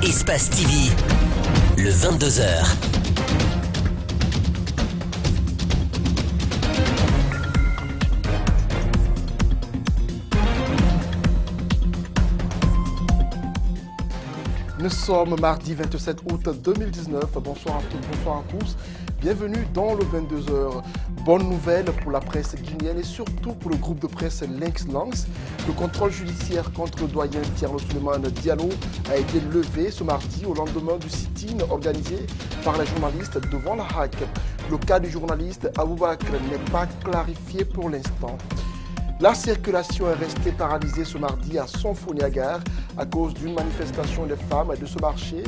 Espace TV, le 22h. Nous sommes mardi 27 août 2019. Bonsoir à toutes, bonsoir à tous. Bienvenue dans le 22h. Bonne nouvelle pour la presse guinéenne et surtout pour le groupe de presse Lynx Lanx. Le contrôle judiciaire contre le doyen Thierno Souleymane Diallo a été levé ce mardi au lendemain du sit-in organisé par les journalistes devant la HAC. Le cas du journaliste Aboubakr n'est pas clarifié pour l'instant. La circulation est restée paralysée ce mardi à Sonfoniagar à cause d'une manifestation des femmes de ce marché.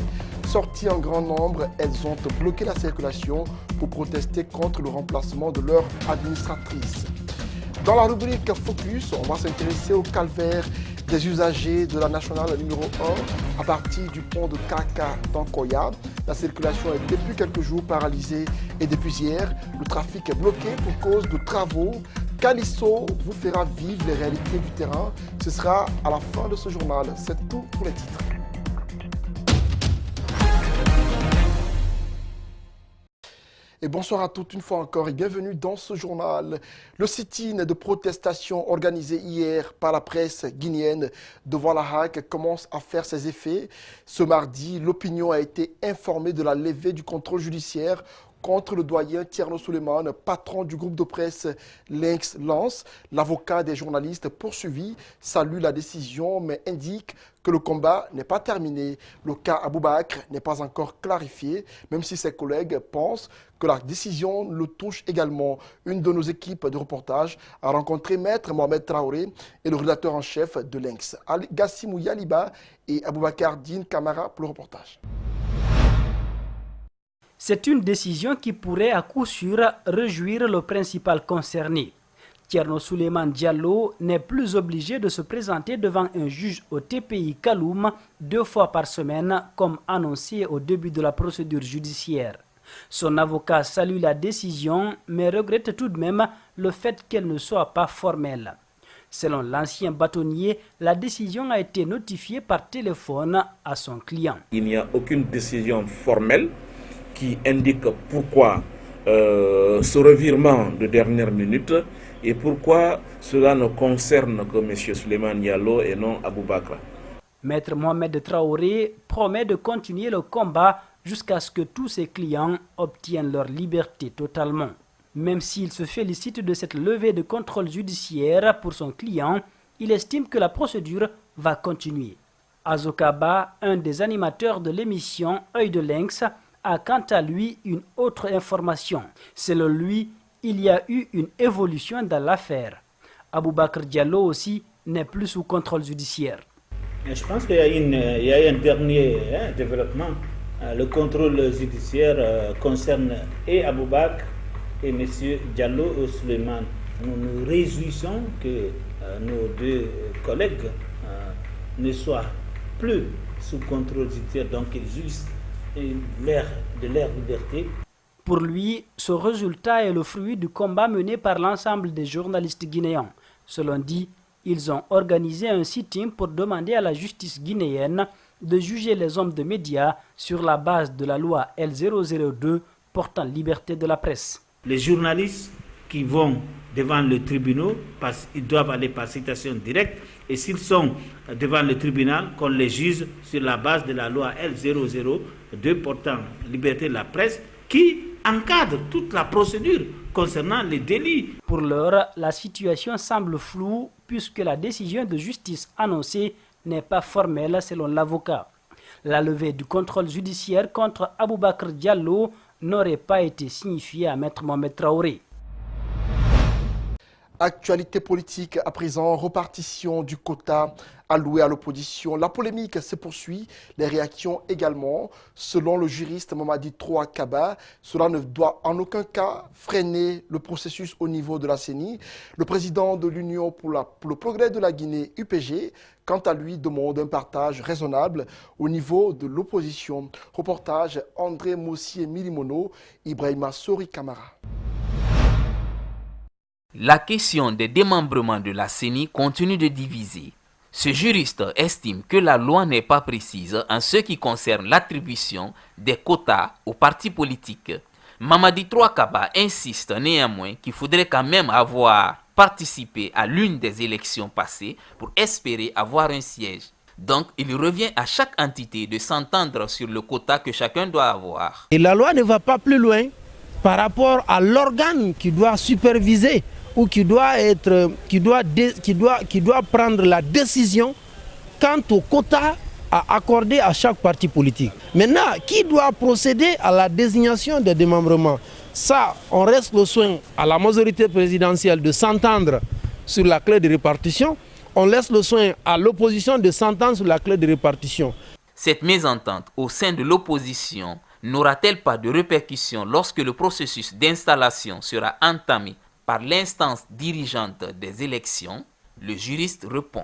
Sorties en grand nombre, elles ont bloqué la circulation pour protester contre le remplacement de leur administratrice. Dans la rubrique Focus, on va s'intéresser au calvaire des usagers de la nationale numéro 1 à partir du pont de Kaka d'Ankoya. La circulation est depuis quelques jours paralysée et depuis hier, le trafic est bloqué pour cause de travaux. Calisso vous fera vivre les réalités du terrain. Ce sera à la fin de ce journal. C'est tout pour les titres. Et bonsoir à toutes une fois encore et bienvenue dans ce journal. Le sit-in de protestation organisé hier par la presse guinéenne devant la HAC commence à faire ses effets. Ce mardi, l'opinion a été informée de la levée du contrôle judiciaire contre le doyen Thierno Souleymane, patron du groupe de presse Lynx Lance. L'avocat des journalistes poursuivi salue la décision mais indique que le combat n'est pas terminé. Le cas Aboubakr n'est pas encore clarifié, même si ses collègues pensent que la décision le touche également. Une de nos équipes de reportage a rencontré Maître Mohamed Traoré et le rédacteur en chef de Lynx, Gassimou Yaliba et Aboubakar Din Kamara pour le reportage. C'est une décision qui pourrait à coup sûr réjouir le principal concerné. Thierno Souleymane Diallo n'est plus obligé de se présenter devant un juge au TPI Kaloum 2 fois par semaine comme annoncé au début de la procédure judiciaire. Son avocat salue la décision mais regrette tout de même le fait qu'elle ne soit pas formelle. Selon l'ancien bâtonnier, la décision a été notifiée par téléphone à son client. Il n'y a aucune décision formelle qui indique pourquoi ce revirement de dernière minute et pourquoi cela ne concerne que M. Souleymane Diallo et non Aboubakr. Maître Mohamed Traoré promet de continuer le combat jusqu'à ce que tous ses clients obtiennent leur liberté totalement. Même s'il se félicite de cette levée de contrôle judiciaire pour son client, il estime que la procédure va continuer. Azokaba, un des animateurs de l'émission Œil de Lynx, a quant à lui une autre information. Selon lui, il y a eu une évolution dans l'affaire. Aboubakr Diallo aussi n'est plus sous contrôle judiciaire. Je pense qu'il y a un dernier développement. Le contrôle judiciaire concerne et Aboubakr et M. Diallo Souleymane. Nous nous réjouissons que nos deux collègues ne soient plus sous contrôle judiciaire, donc ils jouissent de leur liberté. Pour lui, ce résultat est le fruit du combat mené par l'ensemble des journalistes guinéens. Selon dit, ils ont organisé un sit-in pour demander à la justice guinéenne de juger les hommes de médias sur la base de la loi L002 portant liberté de la presse. Les journalistes qui vont devant le tribunal, ils doivent aller par citation directe, et s'ils sont devant le tribunal, qu'on les juge sur la base de la loi L002 portant liberté de la presse, qui encadre toute la procédure concernant les délits. Pour l'heure, la situation semble floue puisque la décision de justice annoncée n'est pas formelle selon l'avocat. La levée du contrôle judiciaire contre Aboubakr Diallo n'aurait pas été signifiée à Maître Mohamed Traoré. Actualité politique à présent, repartition du quota alloué à l'opposition. La polémique se poursuit, les réactions également. Selon le juriste Mamadi Troa Kaba, cela ne doit en aucun cas freiner le processus au niveau de la CENI. Le président de l'Union pour le progrès de la Guinée, UPG, quant à lui, demande un partage raisonnable au niveau de l'opposition. Reportage André Mossier Milimono, Ibrahima Sori Kamara. La question des démembrements de la CENI continue de diviser. Ce juriste estime que la loi n'est pas précise en ce qui concerne l'attribution des quotas aux partis politiques. Mamadi Troakaba insiste néanmoins qu'il faudrait quand même avoir participé à l'une des élections passées pour espérer avoir un siège. Donc, il revient à chaque entité de s'entendre sur le quota que chacun doit avoir. Et la loi ne va pas plus loin par rapport à l'organe qui doit superviser ou qui doit prendre la décision quant au quota à accorder à chaque parti politique. Maintenant, qui doit procéder à la désignation des démembrements? Ça, on reste le soin à la majorité présidentielle de s'entendre sur la clé de répartition. On laisse le soin à l'opposition de s'entendre sur la clé de répartition. Cette mésentente au sein de l'opposition n'aura-t-elle pas de répercussions lorsque le processus d'installation sera entamé par l'instance dirigeante des élections? Le juriste répond.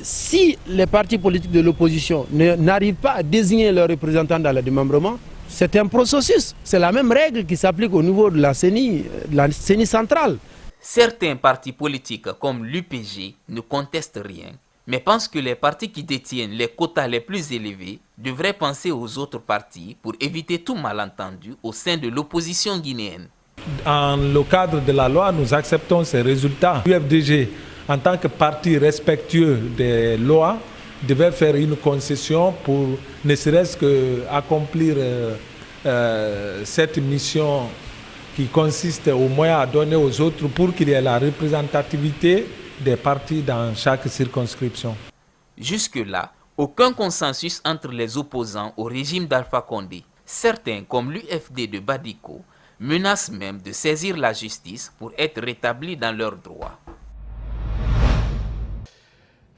Si les partis politiques de l'opposition n'arrivent pas à désigner leurs représentants dans le démembrement, c'est un processus. C'est la même règle qui s'applique au niveau de la CENI centrale. Certains partis politiques comme l'UPG ne contestent rien, mais pensent que les partis qui détiennent les quotas les plus élevés devraient penser aux autres partis pour éviter tout malentendu au sein de l'opposition guinéenne. Dans le cadre de la loi, nous acceptons ces résultats. L'UFDG, en tant que parti respectueux des lois, devait faire une concession pour ne serait-ce qu'accomplir cette mission qui consiste au moins à donner aux autres pour qu'il y ait la représentativité des partis dans chaque circonscription. Jusque-là, aucun consensus entre les opposants au régime d'Alpha Condé. Certains, comme l'UFD de Badiko, menacent même de saisir la justice pour être rétablis dans leurs droits.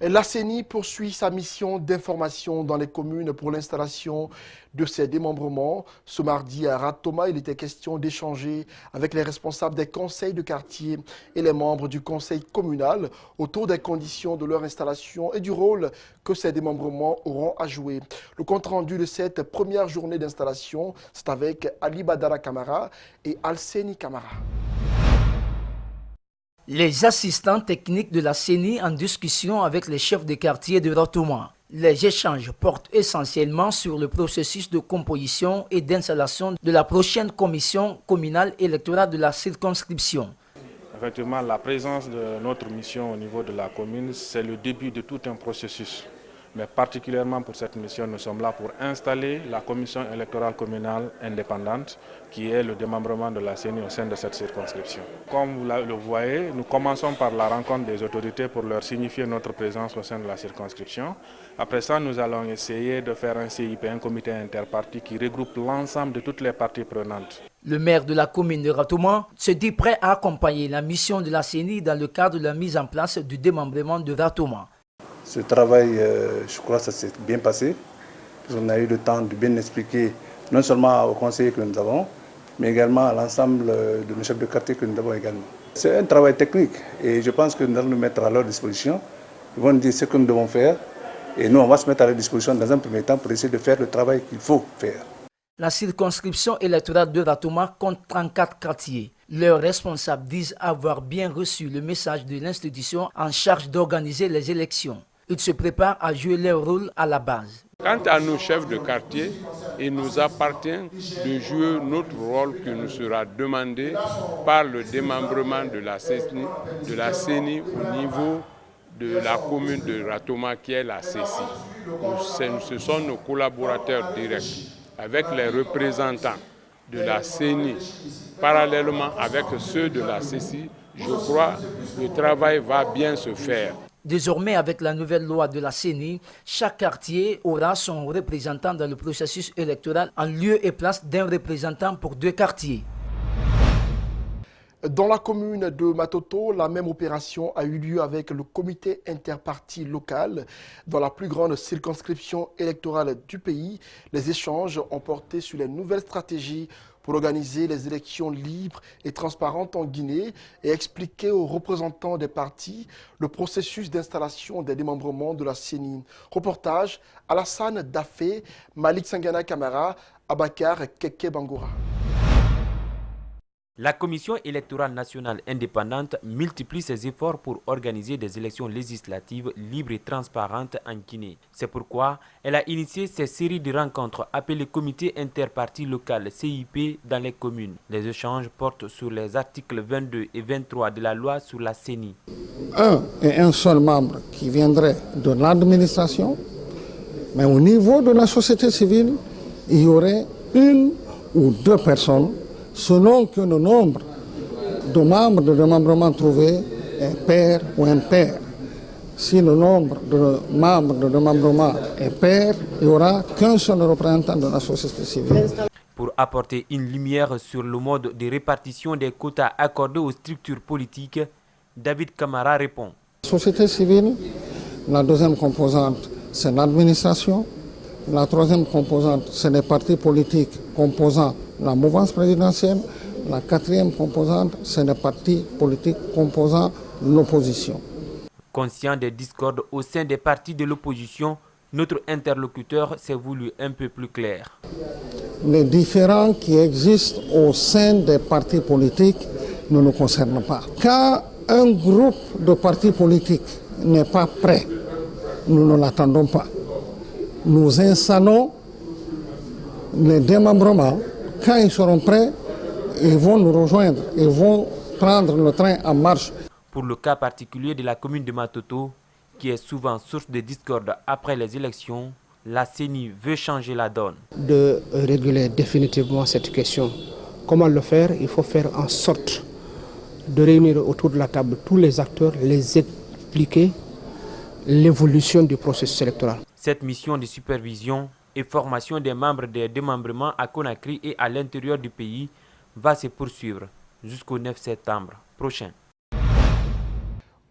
La CENI poursuit sa mission d'information dans les communes pour l'installation de ses démembrements. Ce mardi à Ratoma, il était question d'échanger avec les responsables des conseils de quartier et les membres du conseil communal autour des conditions de leur installation et du rôle que ces démembrements auront à jouer. Le compte-rendu de cette première journée d'installation, c'est avec Ali Badara Kamara et Alseni Kamara. Les assistants techniques de la CENI en discussion avec les chefs de quartier de Ratoma. Les échanges portent essentiellement sur le processus de composition et d'installation de la prochaine commission communale électorale de la circonscription. Effectivement, la présence de notre mission au niveau de la commune, c'est le début de tout un processus. Mais particulièrement pour cette mission, nous sommes là pour installer la commission électorale communale indépendante qui est le démembrement de la CENI au sein de cette circonscription. Comme vous le voyez, nous commençons par la rencontre des autorités pour leur signifier notre présence au sein de la circonscription. Après ça, nous allons essayer de faire un CIP, un comité interparti qui regroupe l'ensemble de toutes les parties prenantes. Le maire de la commune de Ratoma se dit prêt à accompagner la mission de la CENI dans le cadre de la mise en place du démembrement de Ratoma. Ce travail, je crois que ça s'est bien passé. On a eu le temps de bien expliquer non seulement aux conseillers que nous avons, mais également à l'ensemble de nos chefs de quartier que nous avons également. C'est un travail technique et je pense que nous allons nous mettre à leur disposition. Ils vont nous dire ce que nous devons faire et nous, on va se mettre à leur disposition dans un premier temps pour essayer de faire le travail qu'il faut faire. La circonscription électorale de Ratoma compte 34 quartiers. Leurs responsables disent avoir bien reçu le message de l'institution en charge d'organiser les élections. Ils se préparent à jouer leur rôle à la base. Quant à nos chefs de quartier, il nous appartient de jouer notre rôle qui nous sera demandé par le démembrement de la CENI au niveau de la commune de Ratoma qui est la CECI. Ce sont nos collaborateurs directs avec les représentants de la CENI, parallèlement avec ceux de la CECI. Je crois que le travail va bien se faire. Désormais, avec la nouvelle loi de la CENI, chaque quartier aura son représentant dans le processus électoral en lieu et place d'un représentant pour 2 quartiers. Dans la commune de Matoto, la même opération a eu lieu avec le comité interparti local. Dans la plus grande circonscription électorale du pays, les échanges ont porté sur les nouvelles stratégies pour organiser les élections libres et transparentes en Guinée et expliquer aux représentants des partis le processus d'installation des démembrements de la CENI. Reportage Alassane Dafé, Malik Sangana Kamara, Abakar Keke Bangoura. La Commission électorale nationale indépendante multiplie ses efforts pour organiser des élections législatives libres et transparentes en Guinée. C'est pourquoi elle a initié cette série de rencontres appelées Comité interparti local CIP dans les communes. Les échanges portent sur les articles 22 et 23 de la loi sur la CENI. Un seul membre qui viendrait de l'administration, mais au niveau de la société civile, il y aurait une ou deux personnes selon que le nombre de membres de démembrement trouvé est pair ou impair. Si le nombre de membres de démembrement est pair, il n'y aura qu'un seul représentant de la société civile. Pour apporter une lumière sur le mode de répartition des quotas accordés aux structures politiques, David Camara répond. La société civile, la deuxième composante, c'est l'administration. La troisième composante, c'est les partis politiques composant la mouvance présidentielle. La quatrième composante, c'est les partis politiques composant l'opposition. Conscient des discordes au sein des partis de l'opposition, notre interlocuteur s'est voulu un peu plus clair. Les différends qui existent au sein des partis politiques ne nous concernent pas. Quand un groupe de partis politiques n'est pas prêt, nous ne l'attendons pas. Nous installons les démembrements. Quand ils seront prêts, ils vont nous rejoindre. Ils vont prendre le train en marche. Pour le cas particulier de la commune de Matoto, qui est souvent source de discorde après les élections, la CENI veut changer la donne. De réguler définitivement cette question. Comment le faire? Il faut faire en sorte de réunir autour de la table tous les acteurs, les expliquer l'évolution du processus électoral. Cette mission de supervision et formation des membres des démembrements à Conakry et à l'intérieur du pays va se poursuivre jusqu'au 9 septembre prochain.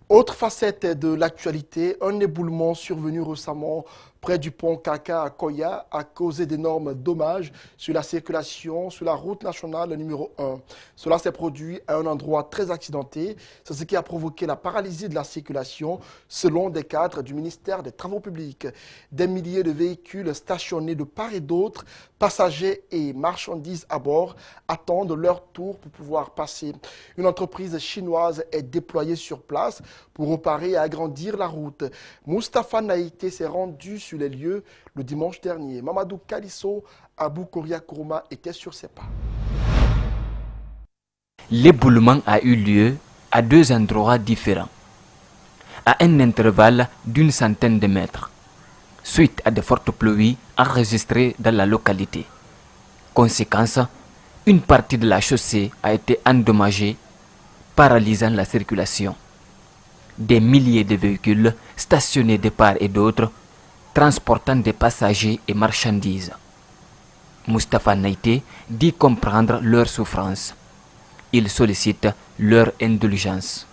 Autre facette de l'actualité, un éboulement survenu récemment près du pont Kaka à Koya a causé d'énormes dommages sur la circulation sur la route nationale numéro 1. Cela s'est produit à un endroit très accidenté. C'est ce qui a provoqué la paralysie de la circulation selon des cadres du ministère des Travaux publics. Des milliers de véhicules stationnés de part et d'autre, passagers et marchandises à bord, attendent leur tour pour pouvoir passer. Une entreprise chinoise est déployée sur place pour réparer et agrandir la route. Moustapha Naïté s'est rendu sur les lieux le dimanche dernier. Mamadou Kalisso, Abou Koria Kourma était sur ses pas. L'éboulement a eu lieu à deux endroits différents, à un intervalle d'une centaine de mètres, suite à de fortes pluies enregistrées dans la localité. Conséquence, une partie de la chaussée a été endommagée, paralysant la circulation. Des milliers de véhicules stationnés de part et d'autre, transportant des passagers et marchandises. Moustapha Naïté dit comprendre leur souffrance. Il sollicite leur indulgence.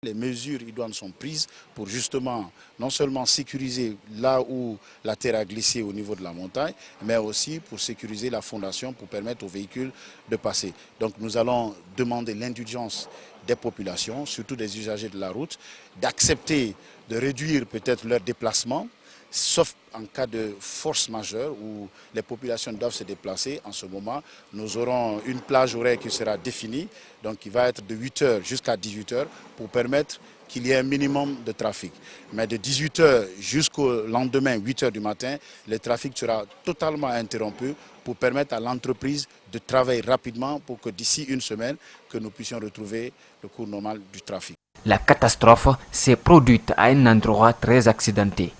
Les mesures idoines sont prises pour justement non seulement sécuriser là où la terre a glissé au niveau de la montagne, mais aussi pour sécuriser la fondation pour permettre aux véhicules de passer. Donc nous allons demander l'indulgence des populations, surtout des usagers de la route, d'accepter de réduire peut-être leur déplacement, sauf en cas de force majeure où les populations doivent se déplacer. En ce moment, nous aurons une plage horaire qui sera définie, donc qui va être de 8h jusqu'à 18h pour permettre qu'il y ait un minimum de trafic. Mais de 18h jusqu'au lendemain, 8h du matin, le trafic sera totalement interrompu pour permettre à l'entreprise de travailler rapidement pour que d'ici une semaine, que nous puissions retrouver le cours normal du trafic. La catastrophe s'est produite à un endroit très accidenté.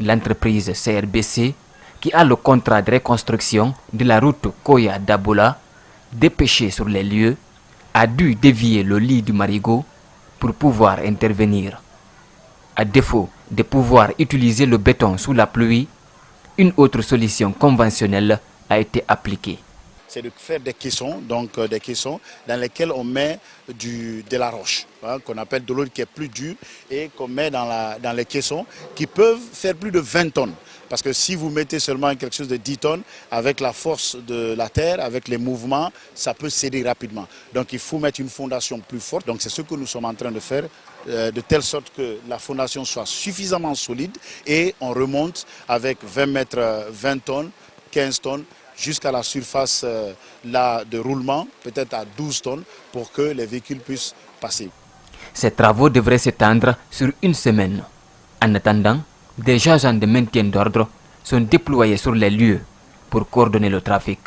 L'entreprise CRBC, qui a le contrat de reconstruction de la route Koya-Dabola, dépêchée sur les lieux, a dû dévier le lit du marigot pour pouvoir intervenir. À défaut de pouvoir utiliser le béton sous la pluie, une autre solution conventionnelle a été appliquée. C'est de faire des caissons, donc des caissons dans lesquels on met de la roche, hein, qu'on appelle de l'eau qui est plus dure et qu'on met dans les caissons qui peuvent faire plus de 20 tonnes. Parce que si vous mettez seulement quelque chose de 10 tonnes, avec la force de la terre, avec les mouvements, ça peut céder rapidement. Donc il faut mettre une fondation plus forte. Donc c'est ce que nous sommes en train de faire, de telle sorte que la fondation soit suffisamment solide et on remonte avec 20 mètres, 20 tonnes, 15 tonnes, jusqu'à la surface là, de roulement, peut-être à 12 tonnes, pour que les véhicules puissent passer. Ces travaux devraient s'étendre sur une semaine. En attendant, des agents de maintien d'ordre sont déployés sur les lieux pour coordonner le trafic.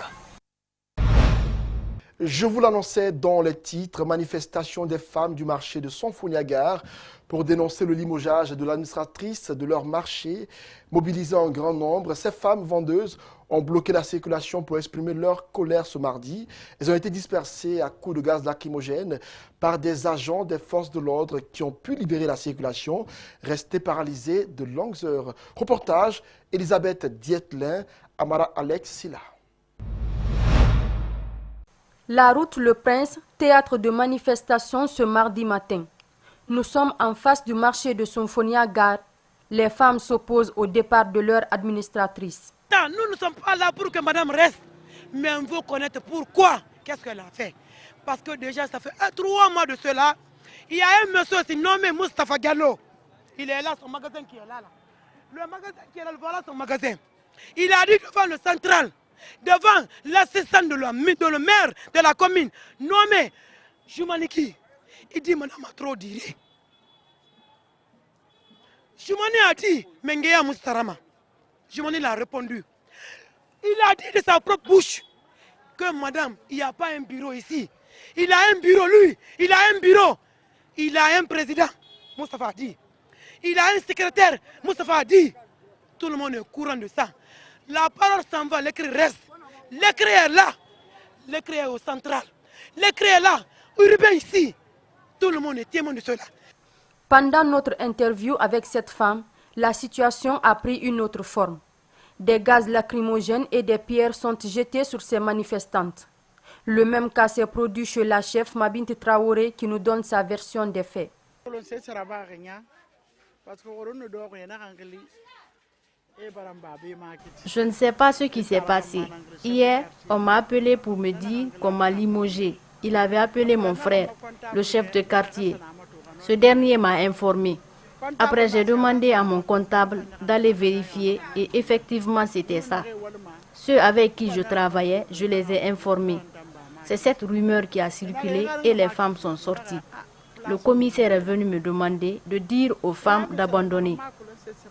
Je vous l'annonçais dans les titres, manifestation des femmes du marché de Sonfoniagare pour dénoncer le limogeage de l'administratrice de leur marché. Mobilisées en grand nombre, ces femmes vendeuses ont bloqué la circulation pour exprimer leur colère ce mardi. Elles ont été dispersées à coups de gaz lacrymogène par des agents des forces de l'ordre qui ont pu libérer la circulation, restées paralysées de longues heures. Reportage, Elisabeth Dietlin, Amara Alex Silla. La route Le Prince, théâtre de manifestation ce mardi matin. Nous sommes en face du marché de Sonfoniagare. Les femmes s'opposent au départ de leur administratrice. Nous ne sommes pas là pour que madame reste, mais on veut connaître pourquoi, qu'est-ce qu'elle a fait. Parce que déjà, ça fait 3 mois de cela, il y a un monsieur aussi nommé Moustapha Diallo. Il est là, son magasin qui est là. Le magasin qui est là, voilà son magasin. Il a dit devant le central, devant l'assistant de le maire de la commune, nommé Joumaniki, il dit madame a trop dit. Joumani a dit, Mengeya Moustarama. Joumani l'a répondu. Il a dit de sa propre bouche que madame, il n'y a pas un bureau ici. Il a un bureau, lui. Il a un bureau. Il a un président, Moustapha a dit. Il a un secrétaire, Moustapha a dit. Tout le monde est au courant de ça. La parole s'en va, l'écrit reste. L'écrit est là. L'écrit est au central. L'écrit est là. Urbain ici. Tout le monde est témoin de cela. Pendant notre interview avec cette femme, la situation a pris une autre forme. Des gaz lacrymogènes et des pierres sont jetés sur ces manifestantes. Le même cas s'est produit chez la chef Mabinti Traoré qui nous donne sa version des faits. Je ne sais pas ce qui s'est passé. Hier, on m'a appelé pour me dire qu'on m'a limogé. Il avait appelé mon frère, le chef de quartier. Ce dernier m'a informé. Après, j'ai demandé à mon comptable d'aller vérifier et effectivement, c'était ça. Ceux avec qui je travaillais, je les ai informés. C'est cette rumeur qui a circulé et les femmes sont sorties. Le commissaire est venu me demander de dire aux femmes d'abandonner.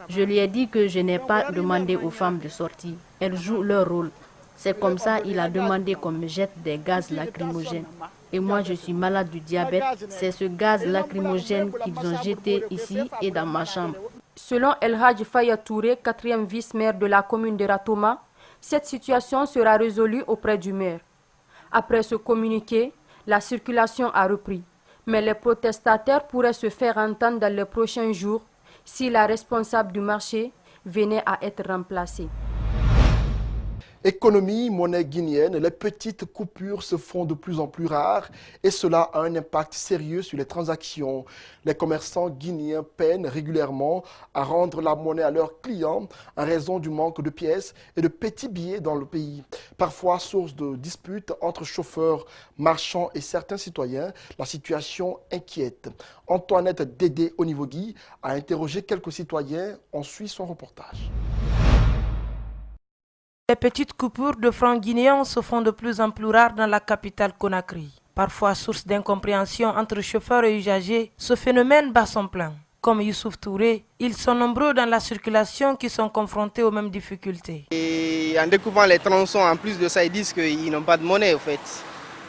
Je lui ai dit que je n'ai pas demandé aux femmes de sortir. Elles jouent leur rôle. C'est comme ça qu'il a demandé qu'on me jette des gaz lacrymogènes. Et moi, je suis malade du diabète. C'est ce gaz lacrymogène qu'ils ont jeté ici et dans ma chambre. Selon El Hadj Faya Touré, 4e vice-maire de la commune de Ratoma, cette situation sera résolue auprès du maire. Après ce communiqué, la circulation a repris. Mais les protestataires pourraient se faire entendre dans les prochains jours si la responsable du marché venait à être remplacée. Économie, monnaie guinéenne, les petites coupures se font de plus en plus rares et cela a un impact sérieux sur les transactions. Les commerçants guinéens peinent régulièrement à rendre la monnaie à leurs clients en raison du manque de pièces et de petits billets dans le pays. Parfois source de disputes entre chauffeurs, marchands et certains citoyens, la situation inquiète. Antoinette Dédé Onivogui a interrogé quelques citoyens. On suit son reportage. Les petites coupures de francs guinéens se font de plus en plus rares dans la capitale Conakry. Parfois source d'incompréhension entre chauffeurs et usagers, ce phénomène bat son plein. Comme Youssouf Touré, ils sont nombreux dans la circulation qui sont confrontés aux mêmes difficultés. Et en découpant les tronçons, en plus de ça, ils disent qu'ils n'ont pas de monnaie au fait.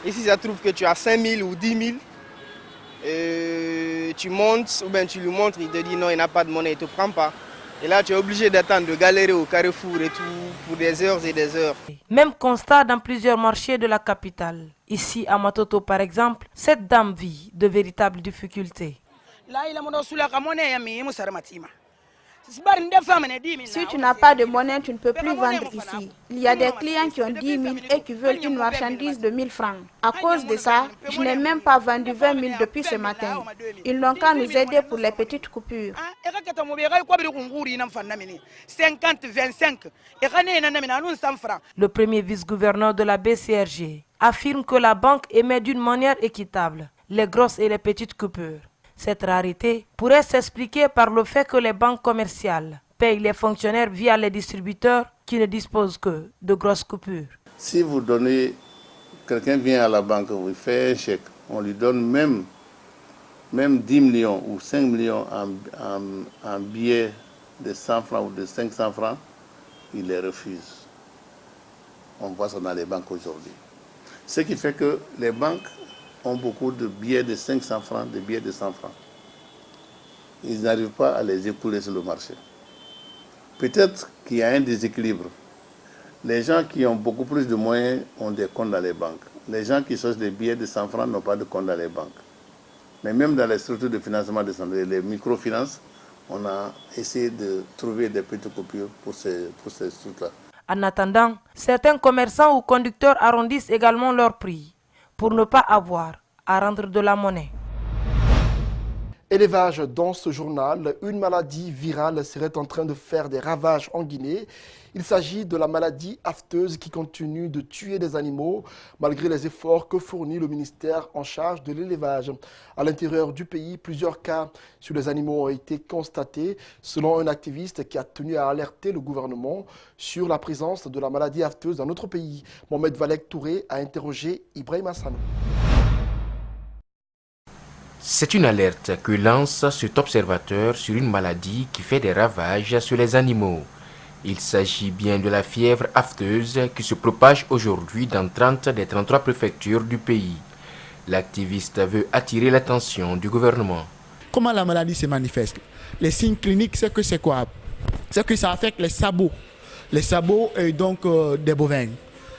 Ici, ça trouve que tu as 5 000 ou 10 000, tu montes ou bien tu lui montres, il te dit non, il n'a pas de monnaie, il ne te prend pas. Et là, tu es obligé d'attendre, de galérer au carrefour et tout, pour des heures et des heures. Même constat dans plusieurs marchés de la capitale. Ici, à Matoto par exemple, cette dame vit de véritables difficultés. Si tu n'as pas de monnaie, tu ne peux plus vendre ici. Il y a des clients qui ont 10 000 et qui veulent une marchandise de 1000 francs. À cause de ça, je n'ai même pas vendu 20 000 depuis ce matin. Ils n'ont qu'à nous aider pour les petites coupures. Le premier vice-gouverneur de la BCRG affirme que la banque émet d'une manière équitable les grosses et les petites coupures. Cette rareté pourrait s'expliquer par le fait que les banques commerciales payent les fonctionnaires via les distributeurs qui ne disposent que de grosses coupures. Si vous donnez, quelqu'un vient à la banque, vous fait un chèque, on lui donne même 10 millions ou 5 millions en billets de 100 francs ou de 500 francs, il les refuse. On voit ça dans les banques aujourd'hui. Ce qui fait que les banques ont beaucoup de billets de 500 francs, de billets de 100 francs. Ils n'arrivent pas à les écouler sur le marché. Peut-être qu'il y a un déséquilibre. Les gens qui ont beaucoup plus de moyens ont des comptes dans les banques. Les gens qui cherchent des billets de 100 francs n'ont pas de compte dans les banques. Mais même dans les structures de financement décentralisées, les microfinances, on a essayé de trouver des petites coupures pour ces trucs-là. En attendant, certains commerçants ou conducteurs arrondissent également leurs prix pour ne pas avoir à rendre de la monnaie. Élevage dans ce journal, une maladie virale serait en train de faire des ravages en Guinée. Il s'agit de la maladie afteuse qui continue de tuer des animaux malgré les efforts que fournit le ministère en charge de l'élevage. À l'intérieur du pays, plusieurs cas sur les animaux ont été constatés selon un activiste qui a tenu à alerter le gouvernement sur la présence de la maladie afteuse dans notre pays. Mohamed Valek Touré a interrogé Ibrahim Hassan. C'est une alerte que lance cet observateur sur une maladie qui fait des ravages sur les animaux. Il s'agit bien de la fièvre afteuse qui se propage aujourd'hui dans 30 des 33 préfectures du pays. L'activiste veut attirer l'attention du gouvernement. Comment la maladie se manifeste? Les signes cliniques, c'est quoi? C'est que ça affecte les sabots et donc des bovins.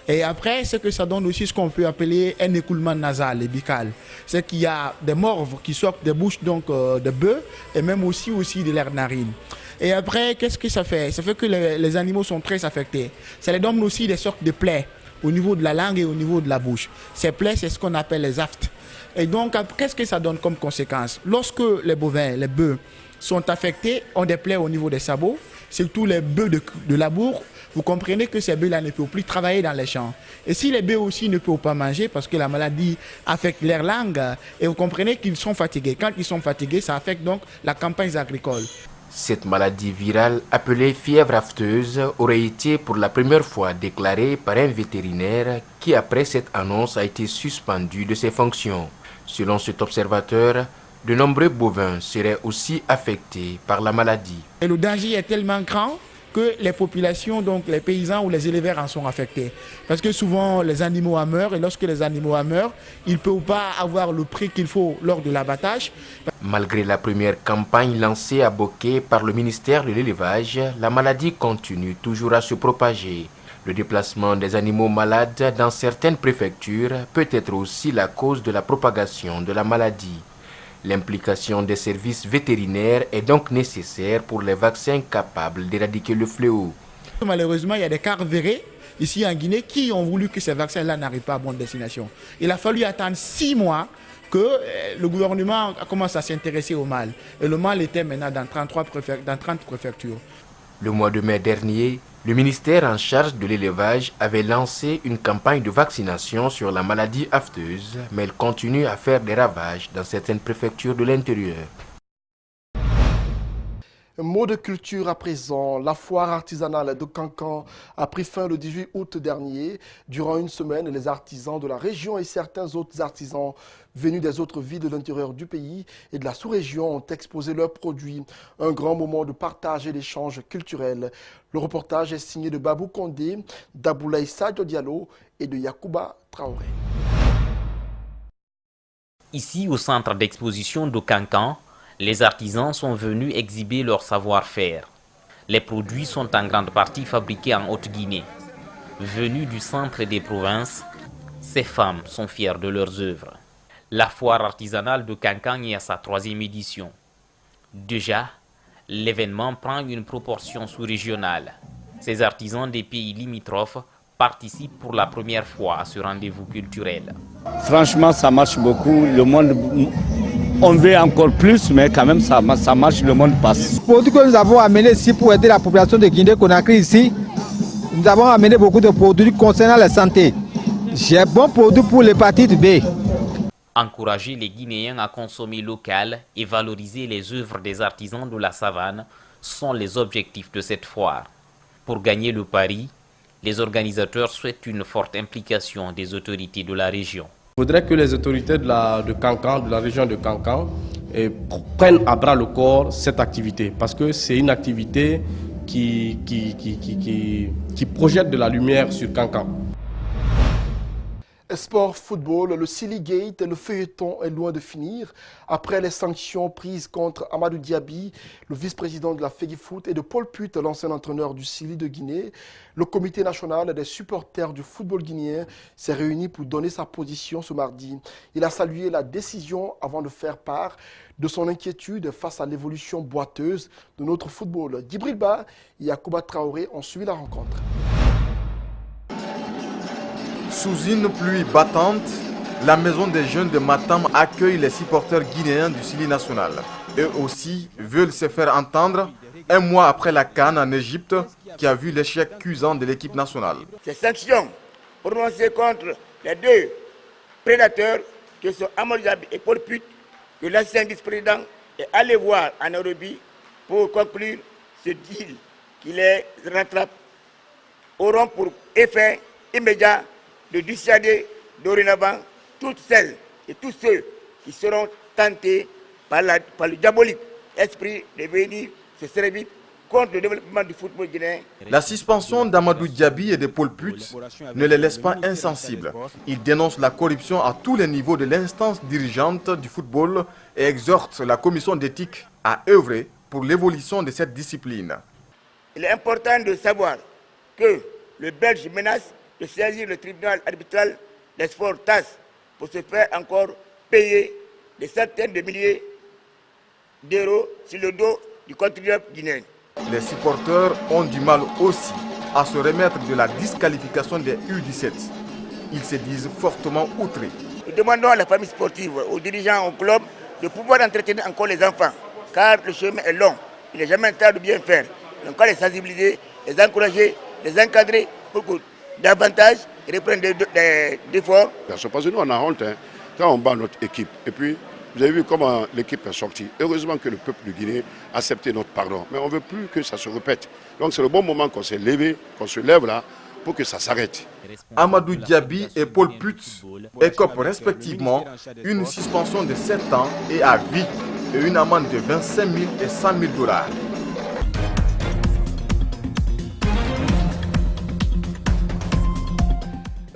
Et après, c'est que ça donne aussi ce qu'on peut appeler un écoulement nasal et buccal. C'est qu'il y a des morves qui sortent des bouches donc, de bœufs et même aussi de leurs narines. Et après, qu'est-ce que ça fait? Ça fait que les animaux sont très affectés. Ça les donne aussi des sortes de plaies au niveau de la langue et au niveau de la bouche. Ces plaies, c'est ce qu'on appelle les aftes. Et donc, qu'est-ce que ça donne comme conséquence? Lorsque les bovins, les bœufs, sont affectés, ont des plaies au niveau des sabots, surtout les bœufs de labour, vous comprenez que ces bœufs-là ne peuvent plus travailler dans les champs. Et si les bœufs aussi ne peuvent pas manger parce que la maladie affecte leur langue, et vous comprenez qu'ils sont fatigués. Quand ils sont fatigués, ça affecte donc la campagne agricole. Cette maladie virale appelée fièvre afteuse aurait été pour la première fois déclarée par un vétérinaire qui, après cette annonce, a été suspendu de ses fonctions. Selon cet observateur, de nombreux bovins seraient aussi affectés par la maladie. Et le danger est tellement grand que les populations, donc les paysans ou les éleveurs en sont affectés. Parce que souvent les animaux en meurent et lorsque les animaux en meurent, ils ne peuvent pas avoir le prix qu'il faut lors de l'abattage. Malgré la première campagne lancée à Boké par le ministère de l'élevage, la maladie continue toujours à se propager. Le déplacement des animaux malades dans certaines préfectures peut être aussi la cause de la propagation de la maladie. L'implication des services vétérinaires est donc nécessaire pour les vaccins capables d'éradiquer le fléau. Malheureusement, il y a des cas avérés ici en Guinée qui ont voulu que ces vaccins-là n'arrivent pas à bonne destination. Il a fallu attendre 6 mois que le gouvernement commence à s'intéresser au mal. Et le mal était maintenant dans 30 préfectures. Le mois de mai dernier, le ministère en charge de l'élevage avait lancé une campagne de vaccination sur la maladie afteuse, mais elle continue à faire des ravages dans certaines préfectures de l'intérieur. Un mot de culture à présent. La foire artisanale de Cancan a pris fin le 18 août dernier. Durant une semaine, les artisans de la région et certains autres artisans venus des autres villes de l'intérieur du pays et de la sous-région ont exposé leurs produits. Un grand moment de partage et d'échange culturel. Le reportage est signé de Babou Condé, d'Aboulaye Sadio Diallo et de Yacouba Traoré. Ici, au centre d'exposition de Cancan, les artisans sont venus exhiber leur savoir-faire. Les produits sont en grande partie fabriqués en Haute-Guinée. Venus du centre et des provinces, ces femmes sont fières de leurs œuvres. La foire artisanale de Cancan est à sa 3e édition. Déjà, l'événement prend une proportion sous-régionale. Ces artisans des pays limitrophes participent pour la première fois à ce rendez-vous culturel. Franchement, ça marche beaucoup. Le monde, on veut encore plus, mais quand même, ça marche, le monde passe. Pour tout que nous avons amené ici pour aider la population de Guinée-Conakry ici, nous avons amené beaucoup de produits concernant la santé. J'ai bon produit pour l'hépatite B. Encourager les Guinéens à consommer local et valoriser les œuvres des artisans de la savane sont les objectifs de cette foire. Pour gagner le pari, Les organisateurs souhaitent une forte implication des autorités de la région. Il faudrait que les autorités de la région de Kankan, prennent à bras le corps cette activité, parce que c'est une activité qui projette de la lumière sur Kankan. Sport, football, le Silly Gate, le feuilleton est loin de finir. Après les sanctions prises contre Amadou Diaby, le vice-président de la FEGIFOOT, et de Paul Put, l'ancien entraîneur du Silly de Guinée, le comité national des supporters du football guinéen s'est réuni pour donner sa position ce mardi. Il a salué la décision avant de faire part de son inquiétude face à l'évolution boiteuse de notre football. Djibril Ba et Yacouba Traoré ont suivi la rencontre. Sous une pluie battante, la maison des jeunes de Matam accueille les supporters guinéens du Silly national. Eux aussi veulent se faire entendre un mois après la CAN en Égypte qui a vu l'échec cuisant de l'équipe nationale. Ces sanctions prononcées contre les deux prédateurs que sont Amadou Diaby et Paul Put, que l'ancien vice-président est allé voir en Nairobi pour conclure ce deal qui les rattrape, auront pour effet immédiat de dissuader dorénavant toutes celles et tous ceux qui seront tentés par le diabolique esprit de venir se servir contre le développement du football guinéen. La suspension d'Amadou Diaby et de Paul Put ne les laisse pas insensibles. Ils dénoncent la corruption à tous les niveaux de l'instance dirigeante du football et exhortent la commission d'éthique à œuvrer pour l'évolution de cette discipline. Il est important de savoir que le Belge menace de saisir le tribunal arbitral des sports TAS pour se faire encore payer des centaines de milliers d'euros sur le dos du contribuable guinéen. Les supporters ont du mal aussi à se remettre de la disqualification des U17. Ils se disent fortement outrés. Nous demandons à la famille sportive, aux dirigeants, au club, de pouvoir entretenir encore les enfants, car le chemin est long. Il n'est jamais tard de bien faire. Donc, les sensibiliser, les encourager, les encadrer pour que davantage reprendre des efforts. Parce que nous, on a honte quand on bat notre équipe. Et puis, vous avez vu comment l'équipe est sortie. Heureusement que le peuple de Guinée a accepté notre pardon. Mais on ne veut plus que ça se répète. Donc c'est le bon moment qu'on s'est levé, qu'on se lève là, pour que ça s'arrête. Amadou Diaby et Paul Put écopent respectivement une suspension de 7 ans et à vie et une amende de 25 000 et 100 000 $.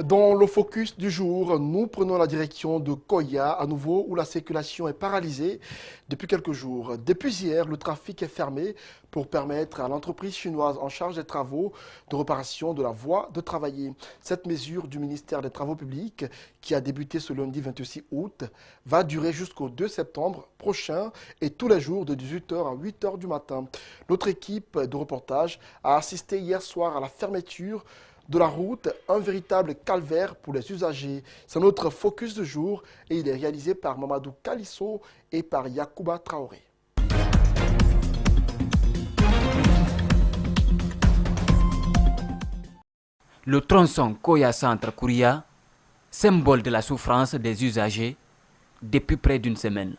Dans le focus du jour, nous prenons la direction de Koya, à nouveau, où la circulation est paralysée depuis quelques jours. Depuis hier, le trafic est fermé pour permettre à l'entreprise chinoise en charge des travaux de réparation de la voie de travailler. Cette mesure du ministère des Travaux publics, qui a débuté ce lundi 26 août, va durer jusqu'au 2 septembre prochain et tous les jours de 18 h à 8 h du matin. Notre équipe de reportage a assisté hier soir à la fermeture de la route, un véritable calvaire pour les usagers. C'est notre focus du jour et il est réalisé par Mamadou Kalisso et par Yacouba Traoré. Le tronçon Koya Centre-Kouria, symbole de la souffrance des usagers depuis près d'une semaine.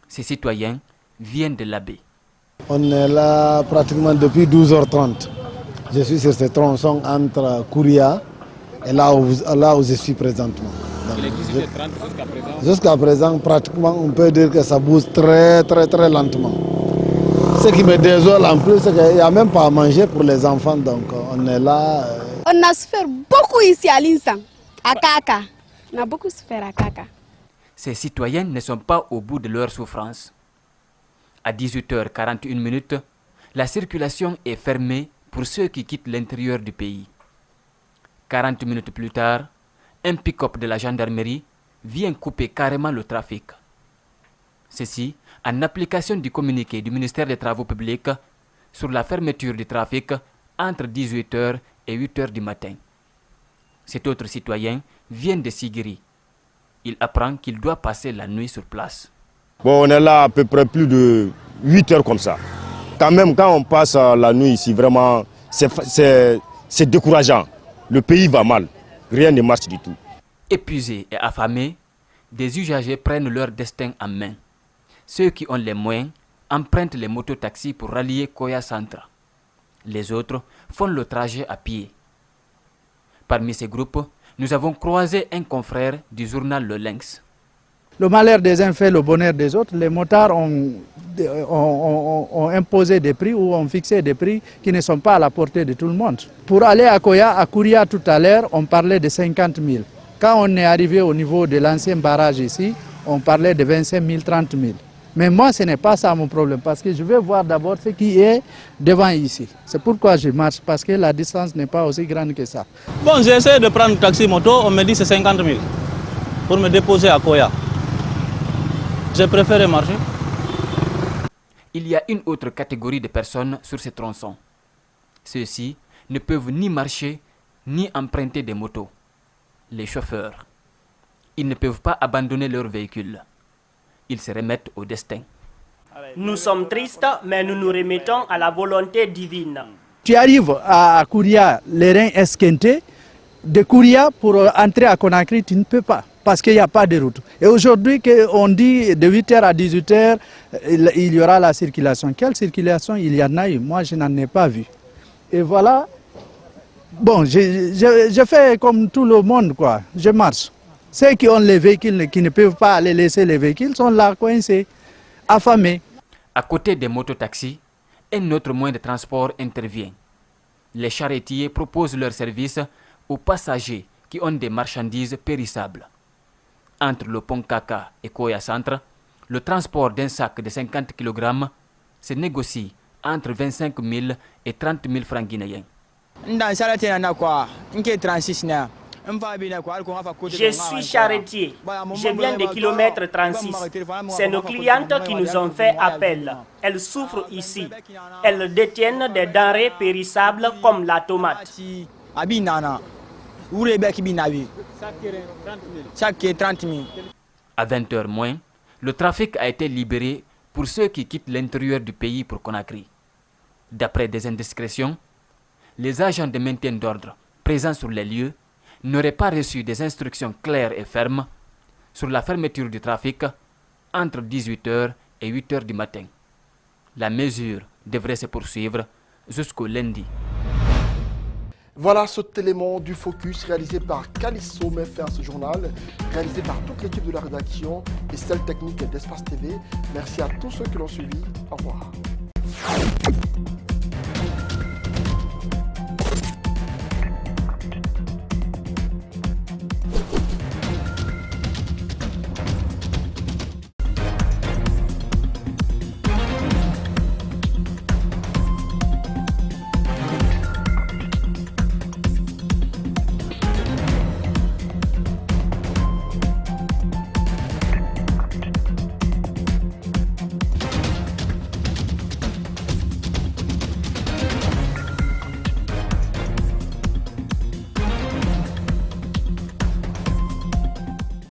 Ces citoyens viennent de l'Abbé. On est là pratiquement depuis 12 h 30. Je suis sur ce tronçon entre Kouria et là où je suis présentement. Il est 18h30 jusqu'à présent. Jusqu'à présent, pratiquement, on peut dire que ça bouge très lentement. Ce qui me désole en plus, c'est qu'il n'y a même pas à manger pour les enfants. Donc on est là. On a souffert beaucoup ici à l'Insan, à Kaka. On a beaucoup souffert à Kaka. Ces citoyens ne sont pas au bout de leur souffrance. À 18h41, la circulation est fermée pour ceux qui quittent l'intérieur du pays. 40 minutes plus tard, un pick-up de la gendarmerie vient couper carrément le trafic. Ceci en application du communiqué du ministère des Travaux publics sur la fermeture du trafic entre 18 h et 8 h du matin. Cet autre citoyen vient de Sigiri. Il apprend qu'il doit passer la nuit sur place. Bon, on est là à peu près plus de 8 heures comme ça. Quand même, quand on passe la nuit ici, vraiment, c'est décourageant. Le pays va mal. Rien ne marche du tout. Épuisés et affamés, des usagers prennent leur destin en main. Ceux qui ont les moyens empruntent les mototaxis pour rallier Koya Centre. Les autres font le trajet à pied. Parmi ces groupes, nous avons croisé un confrère du journal Le Lynx. Le malheur des uns fait le bonheur des autres. Les motards ont imposé des prix ou ont fixé des prix qui ne sont pas à la portée de tout le monde. Pour aller à Kouria tout à l'heure, on parlait de 50 000. Quand on est arrivé au niveau de l'ancien barrage ici, on parlait de 25 000, 30 000. Mais moi, ce n'est pas ça mon problème, parce que je veux voir d'abord ce qui est devant ici. C'est pourquoi je marche, parce que la distance n'est pas aussi grande que ça. Bon, j'ai essayé de prendre taxi moto, on me dit c'est 50 000 pour me déposer à Kouria. J'ai préféré marcher. Il y a une autre catégorie de personnes sur ces tronçons. Ceux-ci ne peuvent ni marcher, ni emprunter des motos. Les chauffeurs. Ils ne peuvent pas abandonner leur véhicule. Ils se remettent au destin. Nous sommes tristes, mais nous nous remettons à la volonté divine. Tu arrives à Kouria, les reins esquintés. De Kouria, pour entrer à Conakry, tu ne peux pas, parce qu'il n'y a pas de route. Et aujourd'hui, on dit de 8h à 18h, il y aura la circulation. Quelle circulation il y en a eu? Moi, je n'en ai pas vu. Et voilà, bon, je fais comme tout le monde, quoi. Je marche. Ceux qui ont les véhicules, qui ne peuvent pas aller laisser les véhicules, sont là, coincés, affamés. À côté des mototaxis, un autre moyen de transport intervient. Les charretiers proposent leurs services aux passagers qui ont des marchandises périssables. Entre le pont Kaka et Koya Centre, le transport d'un sac de 50 kg se négocie entre 25 000 et 30 000 francs guinéens. Je suis charretier. Je viens de kilomètre 36. C'est nos clientes qui nous ont fait appel. Elles souffrent ici. Elles détiennent des denrées périssables comme la tomate. À 20h moins, le trafic a été libéré pour ceux qui quittent l'intérieur du pays pour Conakry. D'après des indiscrétions, les agents de maintien d'ordre présents sur les lieux n'auraient pas reçu des instructions claires et fermes sur la fermeture du trafic entre 18h et 8h du matin. La mesure devrait se poursuivre jusqu'au lundi. Voilà cet élément du focus réalisé par Calisso met fin à ce journal, réalisé par toute l'équipe de la rédaction et celle technique d'Espace TV. Merci à tous ceux qui l'ont suivi. Au revoir.